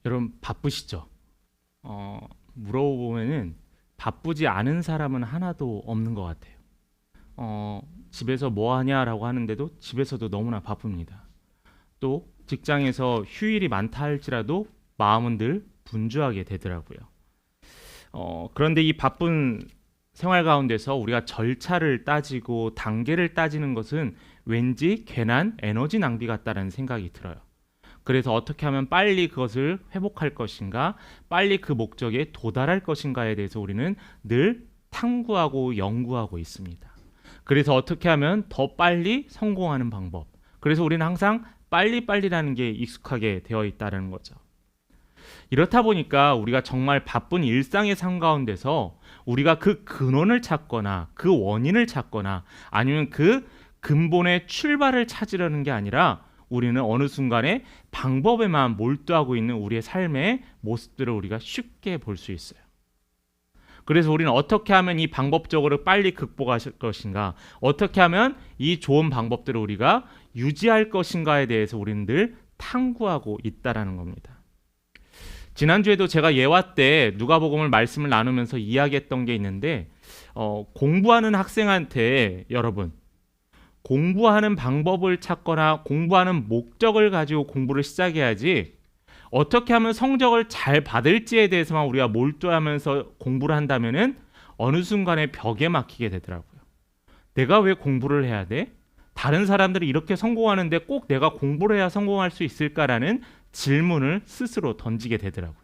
여러분 바쁘시죠? 물어보면은 바쁘지 않은 사람은 하나도 없는 것 같아요. 집에서 뭐 하냐라고 하는데도 집에서도 너무나 바쁩니다. 또 직장에서 휴일이 많다 할지라도 마음은 늘 분주하게 되더라고요. 그런데 이 바쁜 생활 가운데서 우리가 절차를 따지고 단계를 따지는 것은 왠지 괜한 에너지 낭비 같다는 생각이 들어요. 그래서 어떻게 하면 빨리 그것을 회복할 것인가, 빨리 그 목적에 도달할 것인가에 대해서 우리는 늘 탐구하고 연구하고 있습니다. 그래서 어떻게 하면 더 빨리 성공하는 방법. 그래서 우리는 항상 빨리빨리라는 게 익숙하게 되어 있다는 거죠. 이렇다 보니까 우리가 정말 바쁜 일상의 삶 가운데서 우리가 그 근원을 찾거나 그 원인을 찾거나 아니면 그 근본의 출발을 찾으려는 게 아니라 우리는 어느 순간에 방법에만 몰두하고 있는 우리의 삶의 모습들을 우리가 쉽게 볼 수 있어요. 그래서 우리는 어떻게 하면 이 방법적으로 빨리 극복할 것인가, 어떻게 하면 이 좋은 방법들을 우리가 유지할 것인가에 대해서 우리는 늘 탐구하고 있다라는 겁니다. 지난주에도 제가 예화 때 누가복음을 말씀을 나누면서 이야기했던 게 있는데 공부하는 학생한테 여러분 공부하는 방법을 찾거나 공부하는 목적을 가지고 공부를 시작해야지 어떻게 하면 성적을 잘 받을지에 대해서만 우리가 몰두하면서 공부를 한다면은 어느 순간에 벽에 막히게 되더라고요. 내가 왜 공부를 해야 돼? 다른 사람들이 이렇게 성공하는데 꼭 내가 공부를 해야 성공할 수 있을까라는 질문을 스스로 던지게 되더라고요.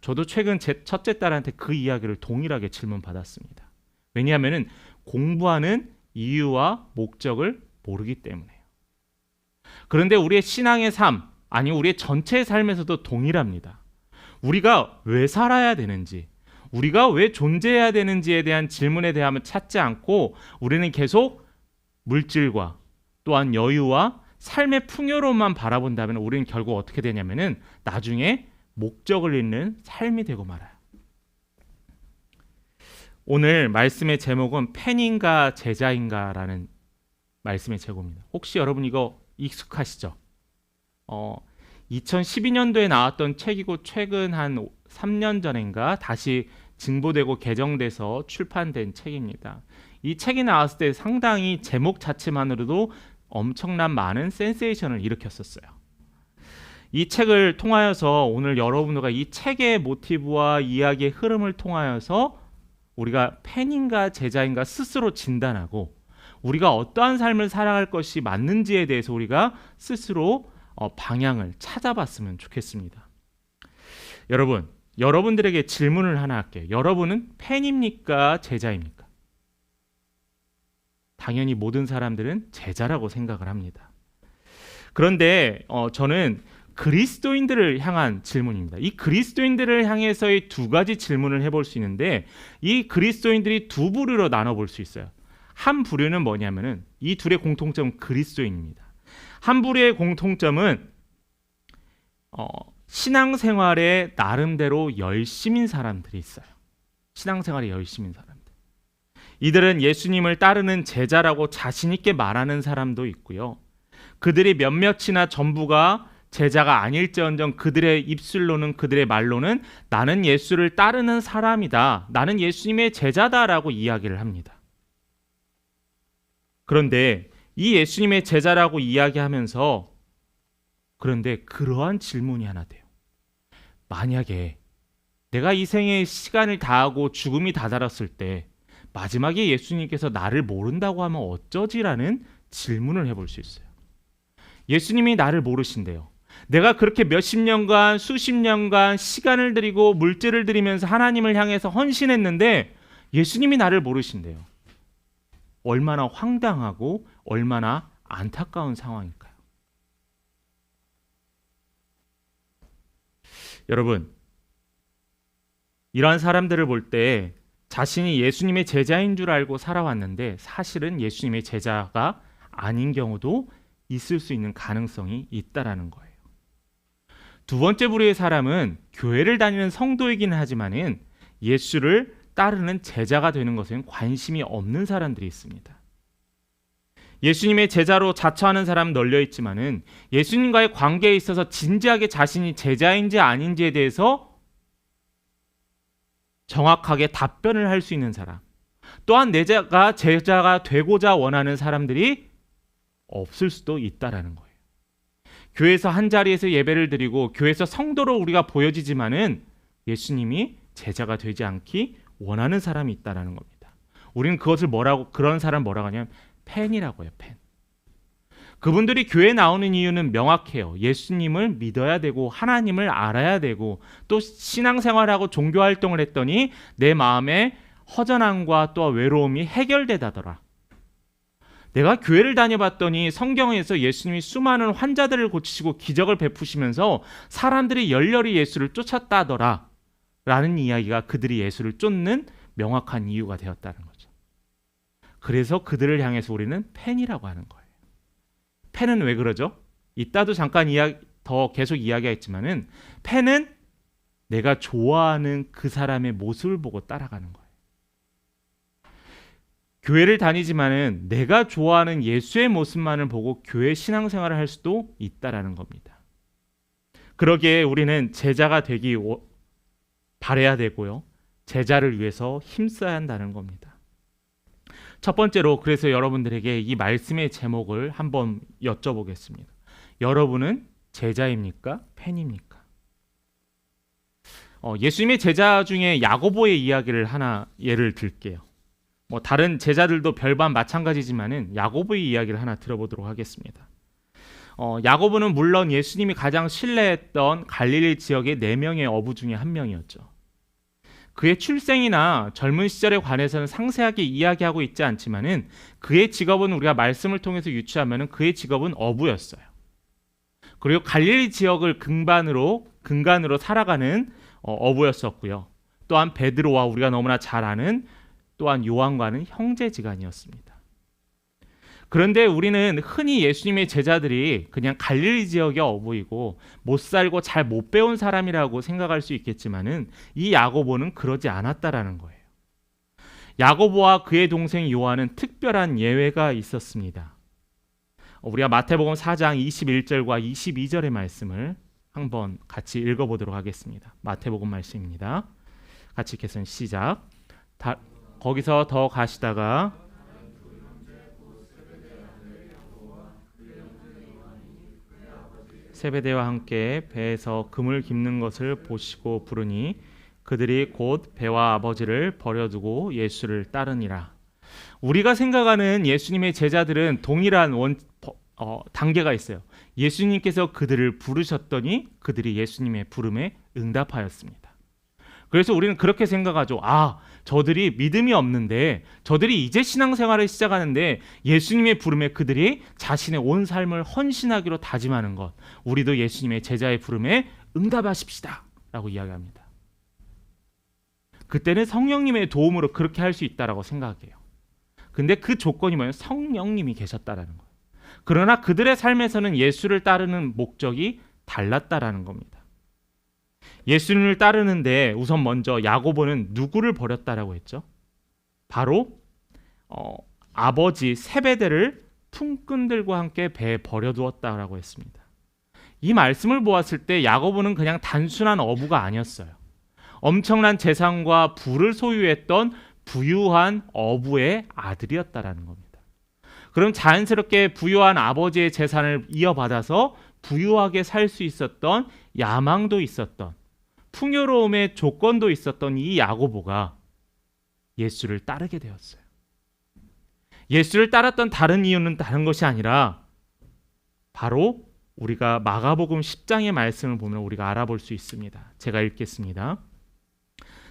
저도 최근 제 첫째 딸한테 그 이야기를 동일하게 질문받았습니다. 왜냐하면 공부하는 이유와 목적을 모르기 때문에요. 그런데 우리의 신앙의 삶, 아니 우리의 전체 삶에서도 동일합니다. 우리가 왜 살아야 되는지, 우리가 왜 존재해야 되는지에 대한 질문에 대하면 찾지 않고 우리는 계속 물질과 또한 여유와 삶의 풍요로움만 바라본다면 우리는 결국 어떻게 되냐면은 나중에 목적을 잃는 삶이 되고 말아요. 오늘 말씀의 제목은 팬인가 제자인가라는 말씀의 제목입니다. 혹시 여러분 이거 익숙하시죠? 2012년도에 나왔던 책이고 최근 한 3년 전인가 다시 증보되고 개정돼서 출판된 책입니다. 이 책이 나왔을 때 상당히 제목 자체만으로도 엄청난 많은 센세이션을 일으켰었어요. 이 책을 통하여서 오늘 여러분들과 이 책의 모티브와 이야기의 흐름을 통하여서 우리가 팬인가 제자인가 스스로 진단하고 우리가 어떠한 삶을 살아갈 것이 맞는지에 대해서 우리가 스스로 방향을 찾아봤으면 좋겠습니다. 여러분, 여러분들에게 질문을 하나 할게요. 여러분은 팬입니까? 제자입니까? 당연히 모든 사람들은 제자라고 생각을 합니다. 그런데 저는 그리스도인들을 향한 질문입니다. 이 그리스도인들을 향해서의 두 가지 질문을 해볼 수 있는데 이 그리스도인들이 두 부류로 나눠볼 수 있어요. 한 부류는 뭐냐면은 이 둘의 공통점은 그리스도인입니다. 한 부류의 공통점은 신앙생활에 나름대로 열심인 사람들이 있어요. 신앙생활에 열심인 사람들. 이들은 예수님을 따르는 제자라고 자신 있게 말하는 사람도 있고요. 그들이 몇몇이나 전부가 제자가 아닐지언정 그들의 입술로는 그들의 말로는 나는 예수를 따르는 사람이다. 나는 예수님의 제자다라고 이야기를 합니다. 그런데 이 예수님의 제자라고 이야기하면서 그런데 그러한 질문이 하나 돼요. 만약에 내가 이 생에 시간을 다하고 죽음이 다다랐을 때 마지막에 예수님께서 나를 모른다고 하면 어쩌지라는 질문을 해볼 수 있어요. 예수님이 나를 모르신대요. 내가 그렇게 몇십 년간 수십 년간 시간을 들이고 물질을 들이면서 하나님을 향해서 헌신했는데 예수님이 나를 모르신대요. 얼마나 황당하고 얼마나 안타까운 상황일까요? 여러분, 이러한 사람들을 볼 때 자신이 예수님의 제자인 줄 알고 살아왔는데 사실은 예수님의 제자가 아닌 경우도 있을 수 있는 가능성이 있다라는 거예요. 두 번째 부류의 사람은 교회를 다니는 성도이기는 하지만은 예수를 따르는 제자가 되는 것에는 관심이 없는 사람들이 있습니다. 예수님의 제자로 자처하는 사람 널려 있지만은 예수님과의 관계에 있어서 진지하게 자신이 제자인지 아닌지에 대해서 정확하게 답변을 할 수 있는 사람, 또한 내가 제자가 되고자 원하는 사람들이 없을 수도 있다라는 거예요. 교회에서 한 자리에서 예배를 드리고 교회에서 성도로 우리가 보여지지만은 예수님이 제자가 되지 않기 원하는 사람이 있다라는 겁니다. 우리는 그것을 그런 사람 뭐라고 하냐면 팬이라고 해요. 팬. 그분들이 교회에 나오는 이유는 명확해요. 예수님을 믿어야 되고 하나님을 알아야 되고 또 신앙생활하고 종교활동을 했더니 내 마음에 허전함과 또 외로움이 해결되다더라. 내가 교회를 다녀봤더니 성경에서 예수님이 수많은 환자들을 고치시고 기적을 베푸시면서 사람들이 열렬히 예수를 쫓았다더라 라는 이야기가 그들이 예수를 쫓는 명확한 이유가 되었다는 거죠. 그래서 그들을 향해서 우리는 팬이라고 하는 거예요. 팬은 왜 그러죠? 이따도 잠깐 더 계속 이야기했지만은 팬은 내가 좋아하는 그 사람의 모습을 보고 따라가는 거예요. 교회를 다니지만은 내가 좋아하는 예수의 모습만을 보고 교회 신앙생활을 할 수도 있다라는 겁니다. 그러기에 우리는 제자가 되기 바라야 되고요. 제자를 위해서 힘써야 한다는 겁니다. 첫 번째로 그래서 여러분들에게 이 말씀의 제목을 한번 여쭤보겠습니다. 여러분은 제자입니까? 팬입니까? 예수님의 제자 중에 야고보의 이야기를 하나 예를 들게요. 다른 제자들도 별반 마찬가지지만은 야고보의 이야기를 하나 들어보도록 하겠습니다. 야고보는 물론 예수님이 가장 신뢰했던 갈릴리 지역의 4명의 어부 중에 한 명이었죠. 그의 출생이나 젊은 시절에 관해서는 상세하게 이야기하고 있지 않지만은 그의 직업은 우리가 말씀을 통해서 유추하면은 그의 직업은 어부였어요. 그리고 갈릴리 지역을 근간으로 살아가는 어부였었고요. 또한 베드로와 우리가 너무나 잘 아는 또한 요한과는 형제지간이었습니다. 그런데 우리는 흔히 예수님의 제자들이 그냥 갈릴리 지역의 어부이고 못 살고 잘 못 배운 사람이라고 생각할 수 있겠지만은 이 야고보는 그러지 않았다라는 거예요. 야고보와 그의 동생 요한은 특별한 예외가 있었습니다. 우리가 마태복음 4장 21절과 22절의 말씀을 한번 같이 읽어보도록 하겠습니다. 마태복음 말씀입니다. 같이 읽겠습니다. 시작. 거기서 더 가시다가 세베대와 함께 배에서 금을 깁는 것을 보시고 부르니 그들이 곧 배와 아버지를 버려두고 예수를 따르니라. 우리가 생각하는 예수님의 제자들은 동일한 단계가 있어요. 예수님께서 그들을 부르셨더니 그들이 예수님의 부름에 응답하였습니다. 그래서 우리는 그렇게 생각하죠. 저들이 믿음이 없는데 저들이 이제 신앙생활을 시작하는데 예수님의 부름에 그들이 자신의 온 삶을 헌신하기로 다짐하는 것, 우리도 예수님의 제자의 부름에 응답하십시다 라고 이야기합니다. 그때는 성령님의 도움으로 그렇게 할 수 있다라고 생각해요. 근데 그 조건이 뭐예요? 성령님이 계셨다라는 거예요. 그러나 그들의 삶에서는 예수를 따르는 목적이 달랐다라는 겁니다. 예수님을 따르는데 우선 먼저 야고보는 누구를 버렸다라고 했죠? 바로 아버지 세베대를 품꾼들과 함께 배에 버려두었다라고 했습니다. 이 말씀을 보았을 때 야고보는 그냥 단순한 어부가 아니었어요. 엄청난 재산과 부를 소유했던 부유한 어부의 아들이었다라는 겁니다. 그럼 자연스럽게 부유한 아버지의 재산을 이어받아서 부유하게 살 수 있었던 야망도 있었던 풍요로움의 조건도 있었던 이 야고보가 예수를 따르게 되었어요. 예수를 따랐던 다른 이유는 다른 것이 아니라 바로 우리가 마가복음 10장의 말씀을 보면 우리가 알아볼 수 있습니다. 제가 읽겠습니다.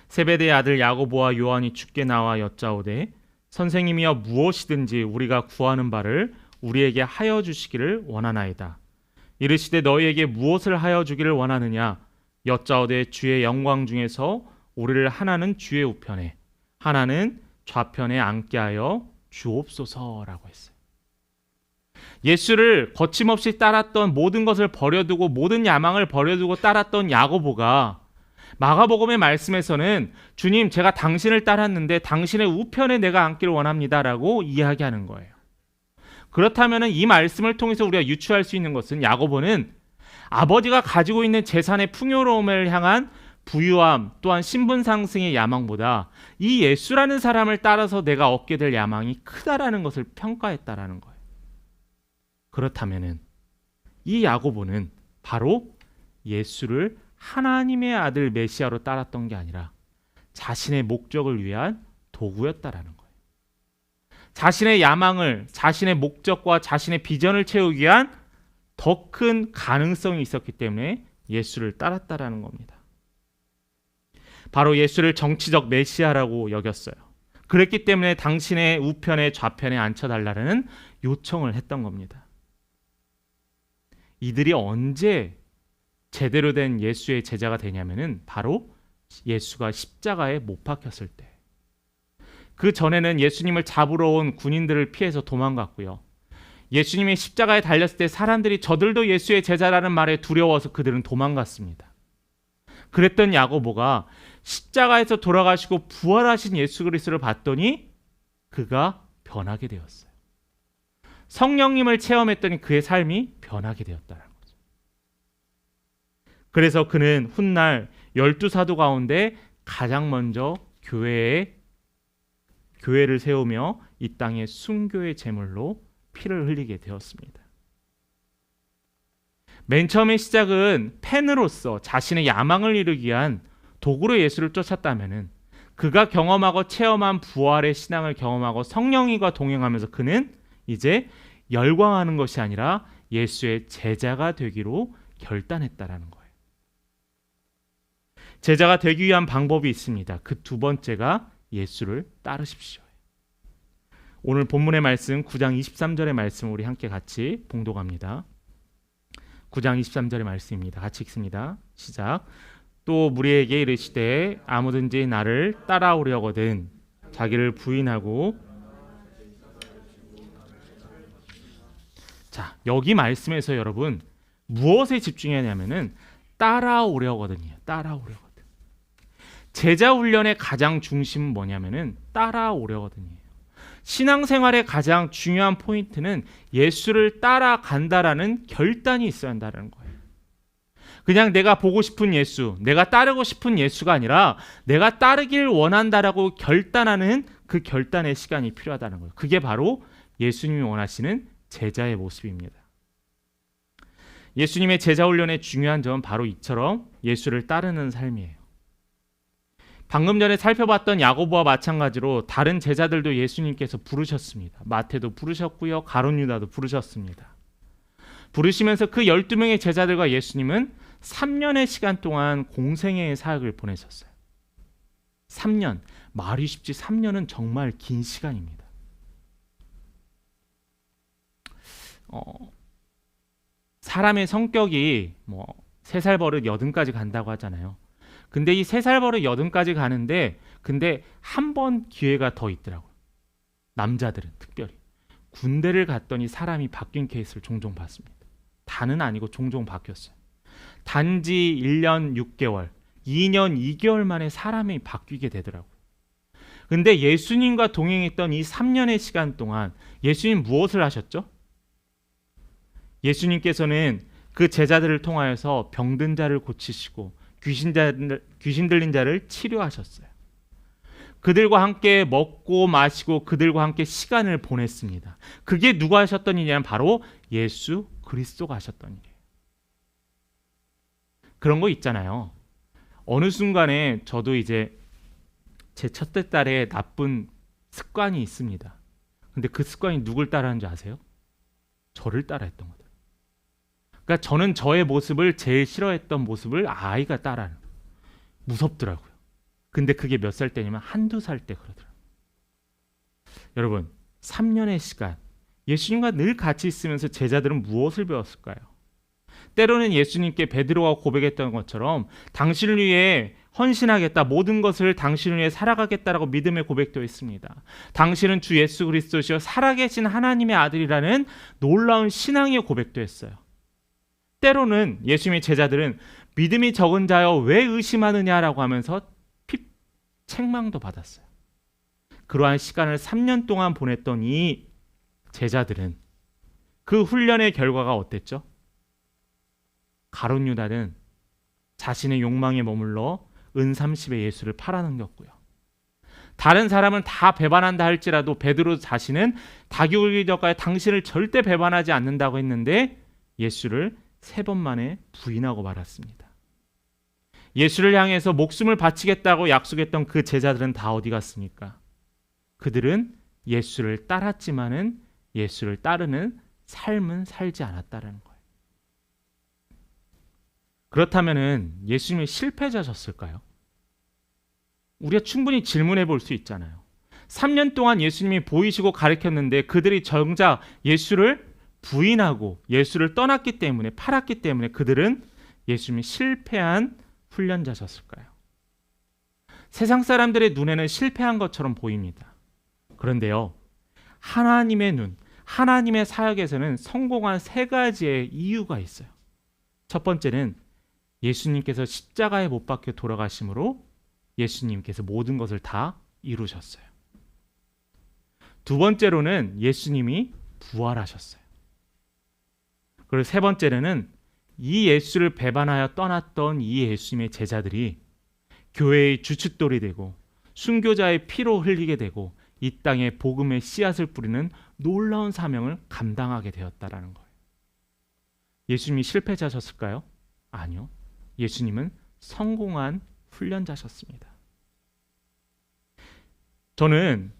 세베대의 아들 야고보와 요한이 주께 나와 여짜오되 선생님이여 무엇이든지 우리가 구하는 바를 우리에게 하여 주시기를 원하나이다. 이르시되 너희에게 무엇을 하여 주기를 원하느냐? 여짜오되 주의 영광 중에서 우리를 하나는 주의 우편에 하나는 좌편에 앉게 하여 주옵소서라고 했어요. 예수를 거침없이 따랐던 모든 것을 버려두고 모든 야망을 버려두고 따랐던 야고보가 마가복음의 말씀에서는 주님 제가 당신을 따랐는데 당신의 우편에 내가 앉기를 원합니다라고 이야기하는 거예요. 그렇다면 이 말씀을 통해서 우리가 유추할 수 있는 것은 야고보는 아버지가 가지고 있는 재산의 풍요로움을 향한 부유함 또한 신분 상승의 야망보다 이 예수라는 사람을 따라서 내가 얻게 될 야망이 크다라는 것을 평가했다라는 거예요. 그렇다면은 이 야고보는 바로 예수를 하나님의 아들 메시아로 따랐던 게 아니라 자신의 목적을 위한 도구였다라는 거예요. 자신의 야망을, 자신의 목적과 자신의 비전을 채우기 위한 더 큰 가능성이 있었기 때문에 예수를 따랐다라는 겁니다. 바로 예수를 정치적 메시아라고 여겼어요. 그랬기 때문에 당신의 우편에 좌편에 앉혀달라는 요청을 했던 겁니다. 이들이 언제 제대로 된 예수의 제자가 되냐면은 바로 예수가 십자가에 못 박혔을 때. 그 전에는 예수님을 잡으러 온 군인들을 피해서 도망갔고요. 예수님이 십자가에 달렸을 때 사람들이 저들도 예수의 제자라는 말에 두려워서 그들은 도망갔습니다. 그랬던 야고보가 십자가에서 돌아가시고 부활하신 예수 그리스도를 봤더니 그가 변하게 되었어요. 성령님을 체험했더니 그의 삶이 변하게 되었다는 거죠. 그래서 그는 훗날 12사도 가운데 가장 먼저 교회를 세우며 이 땅의 순교의 제물로 피를 흘리게 되었습니다. 맨 처음의 시작은 팬으로서 자신의 야망을 이루기 위한 도구로 예수를 쫓았다면은 그가 경험하고 체험한 부활의 신앙을 경험하고 성령님과 동행하면서 그는 이제 열광하는 것이 아니라 예수의 제자가 되기로 결단했다라는 거예요. 제자가 되기 위한 방법이 있습니다. 그 두 번째가 예수를 따르십시오. 오늘 본문의 말씀 9장 23절의 말씀 우리 함께 같이 봉독합니다. 9장 23절의 말씀입니다. 같이 읽습니다. 시작. 또 무리에게 이르시되 아무든지 나를 따라오려거든 자기를 부인하고. 자, 여기 말씀에서 여러분 무엇에 집중하냐면은 따라오려거든요. 따라오려거든. 제자 훈련의 가장 중심은 뭐냐면은 따라오려거든요. 신앙생활의 가장 중요한 포인트는 예수를 따라간다라는 결단이 있어야 한다는 거예요. 그냥 내가 보고 싶은 예수, 내가 따르고 싶은 예수가 아니라 내가 따르길 원한다라고 결단하는 그 결단의 시간이 필요하다는 거예요. 그게 바로 예수님이 원하시는 제자의 모습입니다. 예수님의 제자 훈련의 중요한 점은 바로 이처럼 예수를 따르는 삶이에요. 방금 전에 살펴봤던 야고보와 마찬가지로 다른 제자들도 예수님께서 부르셨습니다. 마태도 부르셨고요. 가룟 유다도 부르셨습니다. 부르시면서 그 12명의 제자들과 예수님은 3년의 시간 동안 공생애의 사역을 보내셨어요. 3년, 말이 쉽지 3년은 정말 긴 시간입니다. 사람의 성격이 3살 버릇 80까지 간다고 하잖아요. 근데 이 3살 버릇 80까지 가는데 근데 한 번 기회가 더 있더라고요. 남자들은 특별히. 군대를 갔더니 사람이 바뀐 케이스를 종종 봤습니다. 다는 아니고 종종 바뀌었어요. 단지 1년 6개월, 2년 2개월 만에 사람이 바뀌게 되더라고요. 근데 예수님과 동행했던 이 3년의 시간 동안 예수님 무엇을 하셨죠? 예수님께서는 그 제자들을 통하여서 병든 자를 고치시고 귀신 들린 자를 치료하셨어요. 그들과 함께 먹고 마시고 그들과 함께 시간을 보냈습니다. 그게 누가 하셨던 일이냐면 바로 예수 그리스도가 하셨던 일이에요. 그런 거 있잖아요. 어느 순간에 저도 이제 제 첫째 딸의 나쁜 습관이 있습니다. 근데 그 습관이 누굴 따라하는 줄 아세요? 저를 따라했던 거예요. 그러니까 저는 저의 모습을 제일 싫어했던 모습을 아이가 따라하는 거예요. 무섭더라고요. 근데 그게 몇 살 때냐면 1~2살 때 그러더라고요. 여러분 3년의 시간 예수님과 늘 같이 있으면서 제자들은 무엇을 배웠을까요? 때로는 예수님께 베드로가 고백했던 것처럼 당신을 위해 헌신하겠다, 모든 것을 당신을 위해 살아가겠다라고 믿음의 고백도 했습니다. 당신은 주 예수 그리스도시요 살아계신 하나님의 아들이라는 놀라운 신앙의 고백도 했어요. 때로는 예수님의 제자들은 믿음이 적은 자여 왜 의심하느냐라고 하면서 책망도 받았어요. 그러한 시간을 3년 동안 보냈던 이 제자들은 그 훈련의 결과가 어땠죠? 가룟 유다는 자신의 욕망에 머물러 은 30에 예수를 팔아넘겼고요. 다른 사람은 다 배반한다 할지라도 베드로 자신은 닭이 울기 전까지 당신을 절대 배반하지 않는다고 했는데 예수를 3번 만에 부인하고 말았습니다. 예수를 향해서 목숨을 바치겠다고 약속했던 그 제자들은 다 어디 갔습니까? 그들은 예수를 따랐지만은 예수를 따르는 삶은 살지 않았다라는 거예요. 그렇다면은 예수님이 실패자셨을까요? 우리가 충분히 질문해 볼 수 있잖아요. 3년 동안 예수님이 보이시고 가르쳤는데 그들이 정작 예수를 부인하고 예수를 떠났기 때문에 팔았기 때문에 그들은 예수님이 실패한 훈련자셨을까요? 세상 사람들의 눈에는 실패한 것처럼 보입니다. 그런데요, 하나님의 눈, 하나님의 사역에서는 성공한 3가지의 이유가 있어요. 첫 번째는 예수님께서 십자가에 못 박혀 돌아가심으로 예수님께서 모든 것을 다 이루셨어요. 두 번째로는 예수님이 부활하셨어요. 그리고 세 번째로는 이 예수를 배반하여 떠났던 이 예수님의 제자들이 교회의 주춧돌이 되고 순교자의 피로 흘리게 되고 이 땅에 복음의 씨앗을 뿌리는 놀라운 사명을 감당하게 되었다라는 거예요. 예수님이 실패자셨을까요? 아니요. 예수님은 성공한 훈련자셨습니다. 저는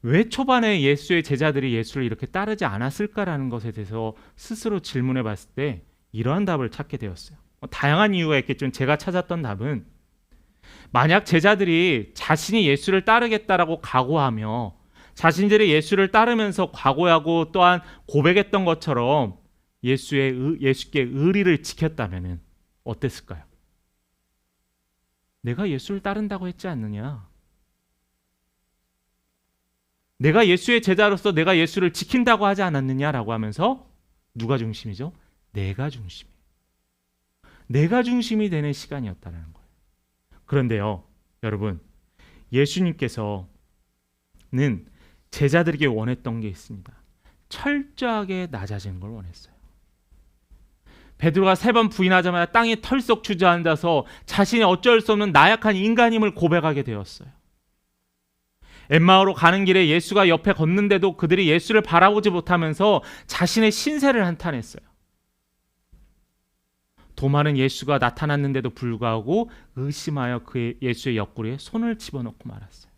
왜 초반에 예수의 제자들이 예수를 이렇게 따르지 않았을까라는 것에 대해서 스스로 질문해 봤을 때 이러한 답을 찾게 되었어요. 다양한 이유가 있겠지만 제가 찾았던 답은 만약 제자들이 자신이 예수를 따르겠다라고 각오하며 자신들이 예수를 따르면서 각오하고 또한 고백했던 것처럼 예수께 의리를 지켰다면 어땠을까요? 내가 예수를 따른다고 했지 않느냐? 내가 예수의 제자로서 내가 예수를 지킨다고 하지 않았느냐라고 하면서 누가 중심이죠? 내가 중심이에요. 내가 중심이 되는 시간이었다는 거예요. 그런데요, 여러분, 예수님께서는 제자들에게 원했던 게 있습니다. 철저하게 낮아지는 걸 원했어요. 베드로가 3번 부인하자마자 땅에 털썩 주저앉아서 자신이 어쩔 수 없는 나약한 인간임을 고백하게 되었어요. 엠마오로 가는 길에 예수가 옆에 걷는데도 그들이 예수를 바라보지 못하면서 자신의 신세를 한탄했어요. 도마는 예수가 나타났는데도 불구하고 의심하여 그의 예수의 옆구리에 손을 집어넣고 말았어요.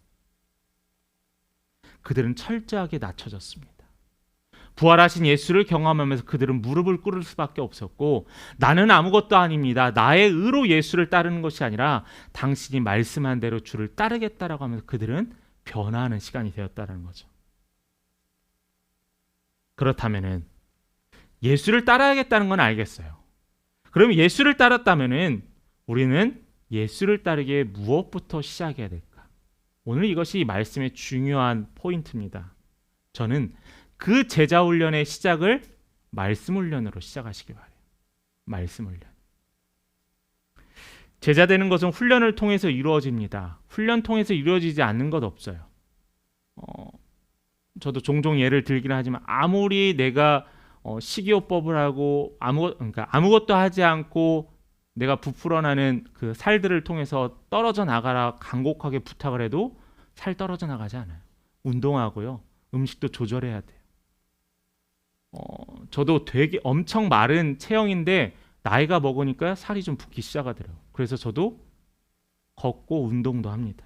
그들은 철저하게 낮춰졌습니다. 부활하신 예수를 경험하면서 그들은 무릎을 꿇을 수밖에 없었고 나는 아무것도 아닙니다. 나의 의로 예수를 따르는 것이 아니라 당신이 말씀한 대로 주를 따르겠다라고 하면서 그들은 변화하는 시간이 되었다는 거죠. 그렇다면은 예수를 따라야겠다는 건 알겠어요. 그러면 예수를 따랐다면은 우리는 예수를 따르기에 무엇부터 시작해야 될까? 오늘 이것이 이 말씀의 중요한 포인트입니다. 저는 그 제자 훈련의 시작을 말씀 훈련으로 시작하시기 바래요. 말씀 훈련. 제자 되는 것은 훈련을 통해서 이루어집니다. 훈련 통해서 이루어지지 않는 것 없어요. 저도 종종 예를 들긴 하지만 아무리 내가 식이요법을 하고 아무것도 하지 않고 내가 부풀어나는 그 살들을 통해서 떨어져 나가라 간곡하게 부탁을 해도 살 떨어져 나가지 않아요. 운동하고요. 음식도 조절해야 돼요. 저도 되게 엄청 마른 체형인데 나이가 먹으니까 살이 좀 붓기 시작하더라고요. 그래서 저도 걷고 운동도 합니다.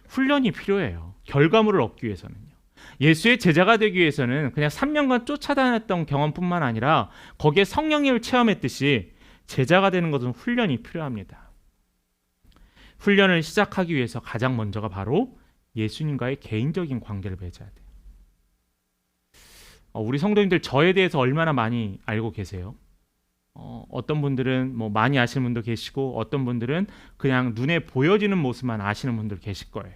훈련이 필요해요. 결과물을 얻기 위해서는요. 예수의 제자가 되기 위해서는 그냥 3년간 쫓아다녔던 경험뿐만 아니라 거기에 성령님을 체험했듯이 제자가 되는 것은 훈련이 필요합니다. 훈련을 시작하기 위해서 가장 먼저가 바로 예수님과의 개인적인 관계를 맺어야 돼요. 우리 성도님들 저에 대해서 얼마나 많이 알고 계세요? 어떤 분들은 뭐 많이 아시는 분도 계시고 어떤 분들은 그냥 눈에 보여지는 모습만 아시는 분들 계실 거예요.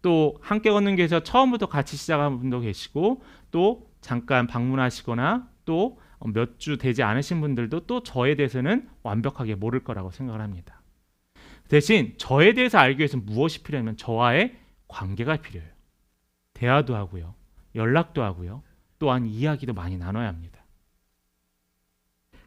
또 함께 걷는 교회에서 처음부터 같이 시작한 분도 계시고 또 잠깐 방문하시거나 또 몇 주 되지 않으신 분들도 또 저에 대해서는 완벽하게 모를 거라고 생각을 합니다. 대신 저에 대해서 알기 위해서는 무엇이 필요하면 저와의 관계가 필요해요. 대화도 하고요. 연락도 하고요. 또한 이야기도 많이 나눠야 합니다.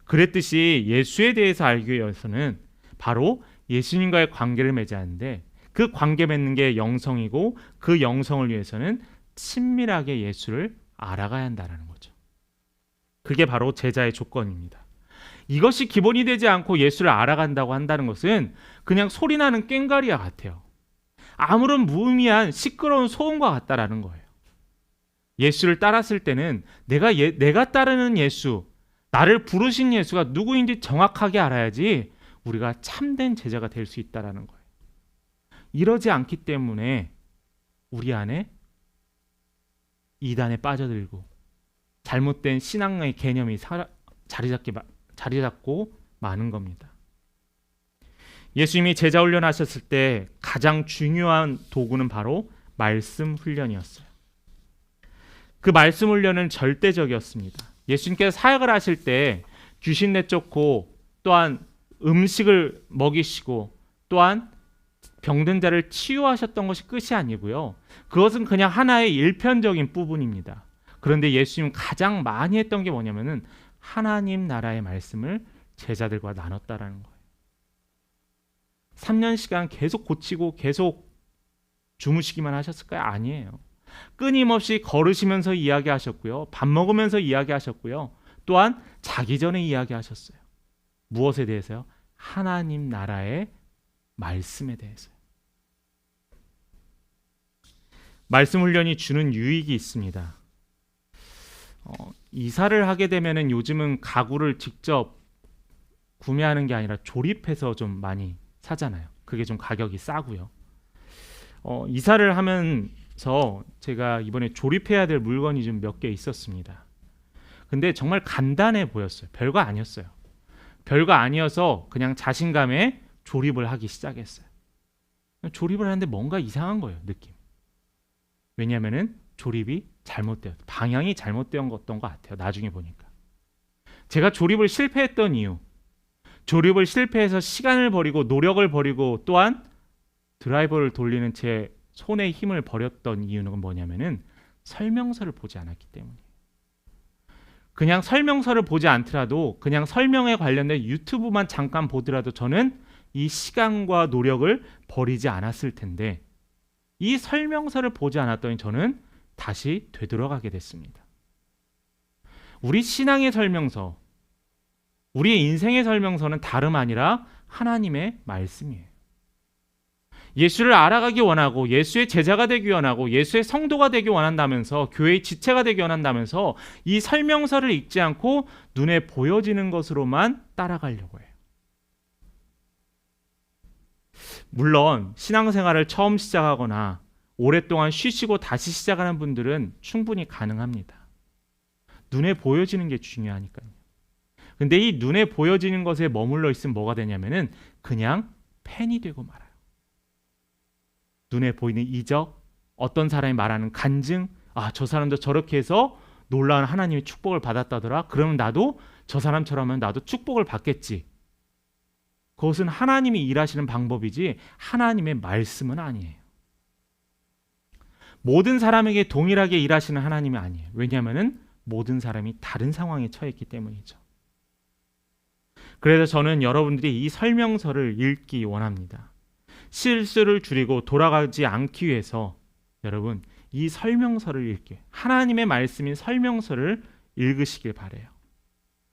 그랬듯이 예수에 대해서 알기 위해서는 바로 예수님과의 관계를 맺어야 하는데, 그 관계 맺는 게 영성이고, 그 영성을 위해서는 친밀하게 예수를 알아가야 한다는 거죠. 그게 바로 제자의 조건입니다. 이것이 기본이 되지 않고 예수를 알아간다고 한다는 것은 그냥 소리나는 꽹과리와 같아요. 아무런 무의미한 시끄러운 소음과 같다라는 거예요. 예수를 따랐을 때는 내가 따르는 예수, 나를 부르신 예수가 누구인지 정확하게 알아야지 우리가 참된 제자가 될 수 있다라는 거예요. 이러지 않기 때문에 우리 안에 이단에 빠져들고 잘못된 신앙의 개념이 자리 잡고 마는 겁니다. 예수님이 제자 훈련하셨을 때 가장 중요한 도구는 바로 말씀 훈련이었어요. 그 말씀 훈련은 절대적이었습니다. 예수님께서 사역을 하실 때 귀신 내쫓고, 또한 음식을 먹이시고, 또한 병든 자를 치유하셨던 것이 끝이 아니고요. 그것은 그냥 하나의 일편적인 부분입니다. 그런데 예수님은 가장 많이 했던 게 뭐냐면은 하나님 나라의 말씀을 제자들과 나눴다라는 거예요. 3년간 계속 고치고 계속 주무시기만 하셨을까요? 아니에요. 끊임없이 걸으시면서 이야기하셨고요. 밥 먹으면서 이야기하셨고요. 또한 자기 전에 이야기하셨어요. 무엇에 대해서요? 하나님 나라의 말씀에 대해서요. 말씀 훈련이 주는 유익이 있습니다. 이사를 하게 되면은 요즘은 가구를 직접 구매하는 게 아니라 조립해서 좀 많이 사잖아요. 그게 좀 가격이 싸고요. 이사를 하면서 제가 이번에 조립해야 될 물건이 좀 몇 개 있었습니다. 근데 정말 간단해 보였어요. 별거 아니었어요. 별거 아니어서 그냥 자신감에 조립을 하기 시작했어요. 조립을 하는데 뭔가 이상한 거예요, 느낌. 왜냐하면은 조립이 잘못되었다. 방향이 잘못되었던 것 같아요. 나중에 보니까. 제가 조립을 실패했던 이유, 조립을 실패해서 시간을 버리고 노력을 버리고 또한 드라이버를 돌리는 제 손의 힘을 버렸던 이유는 뭐냐면은 설명서를 보지 않았기 때문이에요. 그냥 설명서를 보지 않더라도 그냥 설명에 관련된 유튜브만 잠깐 보더라도 저는 이 시간과 노력을 버리지 않았을 텐데, 이 설명서를 보지 않았더니 저는 다시 되돌아가게 됐습니다. 우리 신앙의 설명서, 우리의 인생의 설명서는 다름 아니라 하나님의 말씀이에요. 예수를 알아가기 원하고 예수의 제자가 되기 원하고 예수의 성도가 되기 원한다면서, 교회의 지체가 되기 원한다면서 이 설명서를 읽지 않고 눈에 보여지는 것으로만 따라가려고 해요. 물론 신앙생활을 처음 시작하거나 오랫동안 쉬시고 다시 시작하는 분들은 충분히 가능합니다. 눈에 보여지는 게 중요하니까요. 근데 이 눈에 보여지는 것에 머물러 있으면 뭐가 되냐면은 그냥 팬이 되고 말아요. 눈에 보이는 이적, 어떤 사람이 말하는 간증, 저 사람도 저렇게 해서 놀라운 하나님의 축복을 받았다더라. 그러면 나도 저 사람처럼 하면 나도 축복을 받겠지. 그것은 하나님이 일하시는 방법이지 하나님의 말씀은 아니에요. 모든 사람에게 동일하게 일하시는 하나님이 아니에요. 왜냐하면 모든 사람이 다른 상황에 처했기 때문이죠. 그래서 저는 여러분들이 이 설명서를 읽기 원합니다. 실수를 줄이고 돌아가지 않기 위해서 여러분 이 설명서를 읽게, 하나님의 말씀인 설명서를 읽으시길 바라요.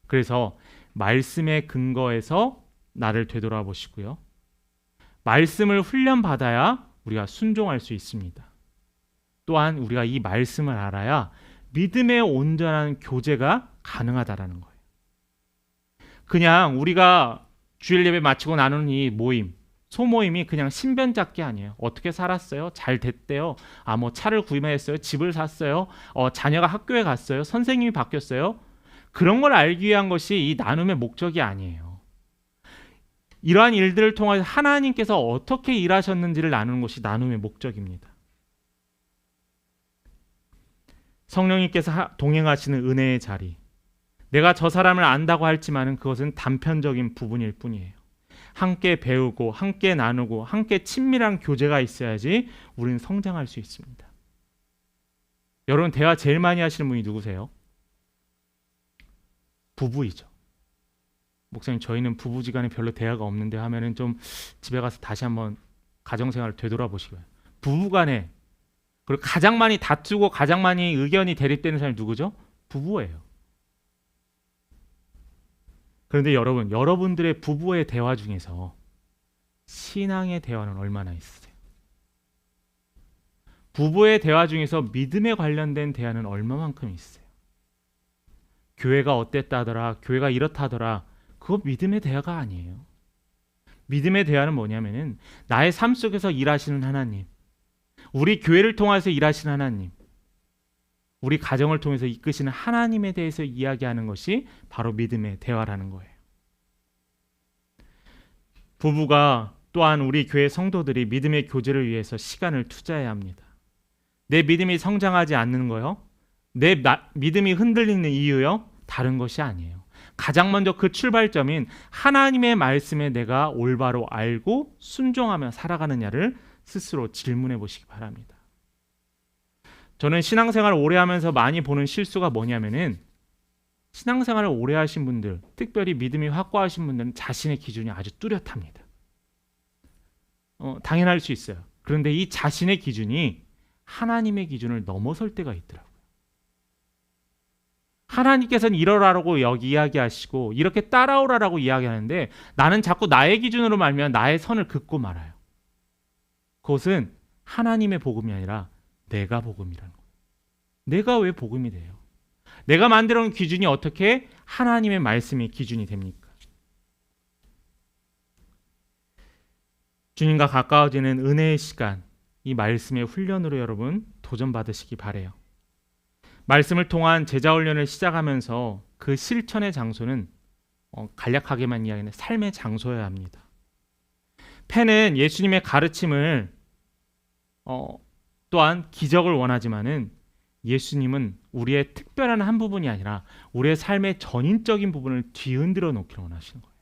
그래서 말씀의 근거에서 나를 되돌아보시고요. 말씀을 훈련받아야 우리가 순종할 수 있습니다. 또한 우리가 이 말씀을 알아야 믿음의 온전한 교제가 가능하다라는 거예요. 그냥 우리가 주일 예배 마치고 나누는 이 모임, 소모임이 그냥 신변잡기 아니에요. 어떻게 살았어요? 잘 됐대요. 뭐 차를 구매했어요. 집을 샀어요. 자녀가 학교에 갔어요. 선생님이 바뀌었어요. 그런 걸 알기 위한 것이 이 나눔의 목적이 아니에요. 이러한 일들을 통해서 하나님께서 어떻게 일하셨는지를 나누는 것이 나눔의 목적입니다. 성령님께서 동행하시는 은혜의 자리, 내가 저 사람을 안다고 할지만은 그것은 단편적인 부분일 뿐이에요. 함께 배우고 함께 나누고 함께 친밀한 교제가 있어야지 우리는 성장할 수 있습니다. 여러분 대화 제일 많이 하시는 분이 누구세요? 부부이죠. 목사님 저희는 부부지간에 별로 대화가 없는데 하면은 좀 집에 가서 다시 한번 가정생활을 되돌아보시기 바랍니다. 부부간에 그리고 가장 많이 다투고 가장 많이 의견이 대립되는 사람이 누구죠? 부부예요. 그런데 여러분, 여러분들의 부부의 대화 중에서 신앙의 대화는 얼마나 있으세요? 부부의 대화 중에서 믿음에 관련된 대화는 얼마만큼 있으세요? 교회가 어땠다 하더라, 교회가 이렇다 하더라, 그거 믿음의 대화가 아니에요. 믿음의 대화는 뭐냐면은 나의 삶 속에서 일하시는 하나님, 우리 교회를 통해서 일하시는 하나님, 우리 가정을 통해서 이끄시는 하나님에 대해서 이야기하는 것이 바로 믿음의 대화라는 거예요. 부부가 또한 우리 교회 성도들이 믿음의 교제를 위해서 시간을 투자해야 합니다. 내 믿음이 성장하지 않는 거요, 내 믿음이 흔들리는 이유요, 다른 것이 아니에요. 가장 먼저 그 출발점인 하나님의 말씀에 내가 올바로 알고 순종하며 살아가느냐를 스스로 질문해 보시기 바랍니다. 저는 신앙생활을 오래 하면서 많이 보는 실수가 뭐냐면은, 신앙생활을 오래 하신 분들, 특별히 믿음이 확고하신 분들은 자신의 기준이 아주 뚜렷합니다. 당연할 수 있어요. 그런데 이 자신의 기준이 하나님의 기준을 넘어설 때가 있더라고요. 하나님께서는 이러라고 이야기하시고 이렇게 따라오라고 이야기하는데 나는 자꾸 나의 기준으로 말면 나의 선을 긋고 말아요. 그것은 하나님의 복음이 아니라 내가 복음이라는 거예요. 내가 왜 복음이 돼요? 내가 만들어 놓은 기준이 어떻게 하나님의 말씀이 기준이 됩니까? 주님과 가까워지는 은혜의 시간, 이 말씀의 훈련으로 여러분 도전받으시기 바라요. 말씀을 통한 제자 훈련을 시작하면서 그 실천의 장소는 간략하게만 이야기하는 삶의 장소여야 합니다. 펜은 예수님의 가르침을 또한 기적을 원하지만은 예수님은 우리의 특별한 한 부분이 아니라 우리의 삶의 전인적인 부분을 뒤흔들어 놓기를 원하시는 거예요.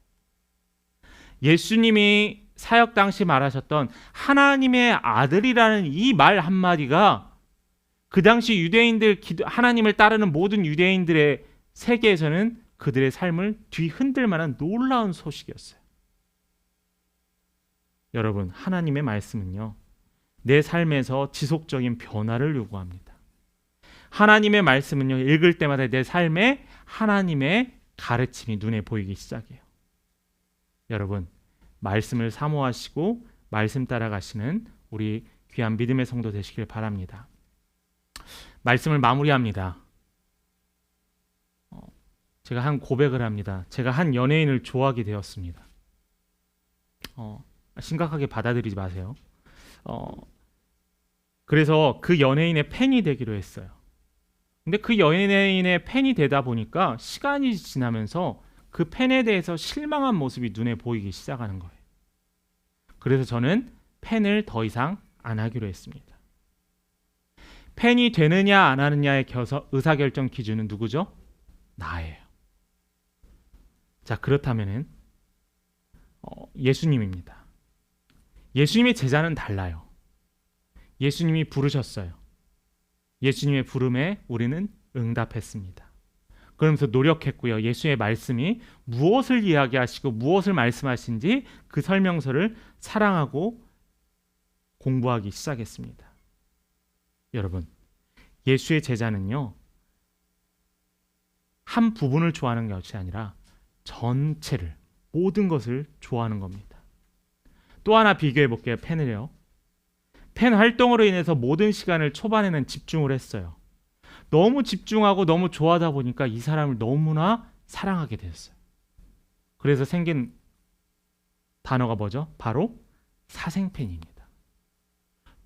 예수님이 사역 당시 말하셨던 하나님의 아들이라는 이 말 한마디가 그 당시 유대인들, 하나님을 따르는 모든 유대인들의 세계에서는 그들의 삶을 뒤흔들 만한 놀라운 소식이었어요. 여러분, 하나님의 말씀은요, 내 삶에서 지속적인 변화를 요구합니다. 하나님의 말씀은요, 읽을 때마다 내 삶에 하나님의 가르침이 눈에 보이기 시작해요. 여러분, 말씀을 사모하시고 말씀 따라가시는 우리 귀한 믿음의 성도 되시길 바랍니다. 말씀을 마무리합니다. 제가 한 고백을 합니다. 제가 한 연예인을 좋아하게 되었습니다. 심각하게 받아들이지 마세요. 그래서 그 연예인의 팬이 되기로 했어요. 근데 그 연예인의 팬이 되다 보니까 시간이 지나면서 그 팬에 대해서 실망한 모습이 눈에 보이기 시작하는 거예요. 그래서 저는 팬을 더 이상 안 하기로 했습니다. 팬이 되느냐 안 하느냐의 의사결정 기준은 누구죠? 나예요. 자, 그렇다면은 예수님입니다. 예수님의 제자는 달라요. 예수님이 부르셨어요. 예수님의 부름에 우리는 응답했습니다. 그러면서 노력했고요. 예수의 말씀이 무엇을 이야기하시고 무엇을 말씀하신지 그 설명서를 사랑하고 공부하기 시작했습니다. 여러분, 예수의 제자는요, 한 부분을 좋아하는 것이 아니라 전체를, 모든 것을 좋아하는 겁니다. 또 하나 비교해 볼게요. 펜을요. 펜 활동으로 인해서 모든 시간을 초반에는 집중을 했어요. 너무 집중하고 너무 좋아하다 보니까 이 사람을 너무나 사랑하게 됐어요. 그래서 생긴 단어가 뭐죠? 바로 사생팬입니다.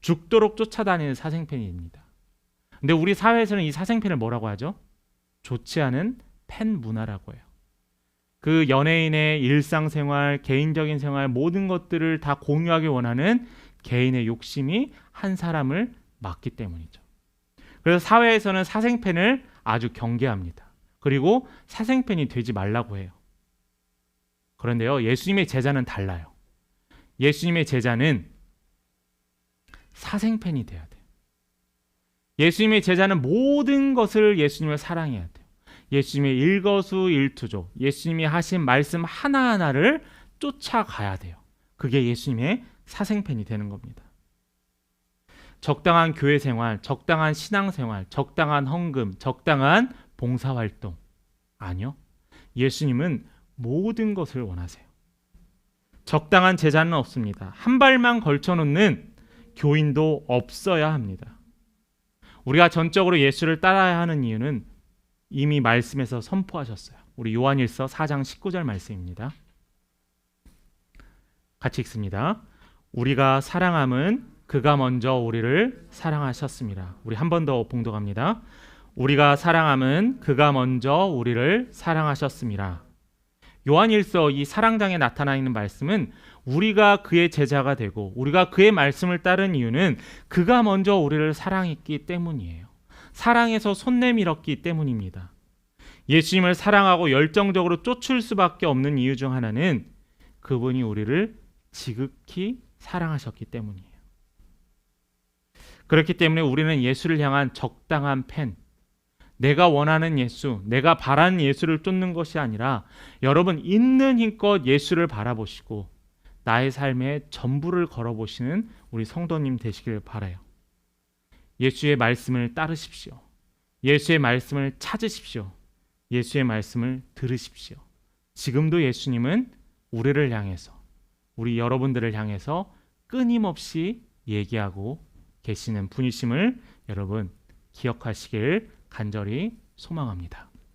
죽도록 쫓아다니는 사생팬입니다. 근데 우리 사회에서는 이 사생팬을 뭐라고 하죠? 좋지 않은 팬 문화라고 해요. 그 연예인의 일상생활, 개인적인 생활, 모든 것들을 다 공유하기 원하는 개인의 욕심이 한 사람을 막기 때문이죠. 그래서 사회에서는 사생팬을 아주 경계합니다. 그리고 사생팬이 되지 말라고 해요. 그런데요, 예수님의 제자는 달라요. 예수님의 제자는 사생팬이 돼야 돼요. 예수님의 제자는 모든 것을 예수님을 사랑해야 돼요. 예수님의 일거수일투족, 예수님이 하신 말씀 하나하나를 쫓아가야 돼요. 그게 예수님의 사생팬이 되는 겁니다. 적당한 교회 생활, 적당한 신앙 생활, 적당한 헌금, 적당한 봉사활동. 아니요. 예수님은 모든 것을 원하세요. 적당한 제자는 없습니다. 한 발만 걸쳐놓는 교인도 없어야 합니다. 우리가 전적으로 예수를 따라야 하는 이유는 이미 말씀에서 선포하셨어요. 우리 요한일서 4장 19절 말씀입니다. 같이 읽습니다. 우리가 사랑함은 그가 먼저 우리를 사랑하셨습니다. 우리 한 번 더 봉독합니다. 우리가 사랑함은 그가 먼저 우리를 사랑하셨습니다. 요한일서 이 사랑장에 나타나 있는 말씀은 우리가 그의 제자가 되고 우리가 그의 말씀을 따른 이유는 그가 먼저 우리를 사랑했기 때문이에요. 사랑해서 손 내밀었기 때문입니다. 예수님을 사랑하고 열정적으로 쫓을 수밖에 없는 이유 중 하나는 그분이 우리를 지극히 사랑하셨기 때문이에요. 그렇기 때문에 우리는 예수를 향한 적당한 팬, 내가 원하는 예수, 내가 바라는 예수를 쫓는 것이 아니라 여러분 있는 힘껏 예수를 바라보시고 나의 삶에 전부를 걸어보시는 우리 성도님 되시길 바라요. 예수의 말씀을 따르십시오. 예수의 말씀을 찾으십시오. 예수의 말씀을 들으십시오. 지금도 예수님은 우리를 향해서, 우리 여러분들을 향해서 끊임없이 얘기하고 계시는 분이심을 여러분 기억하시길 간절히 소망합니다.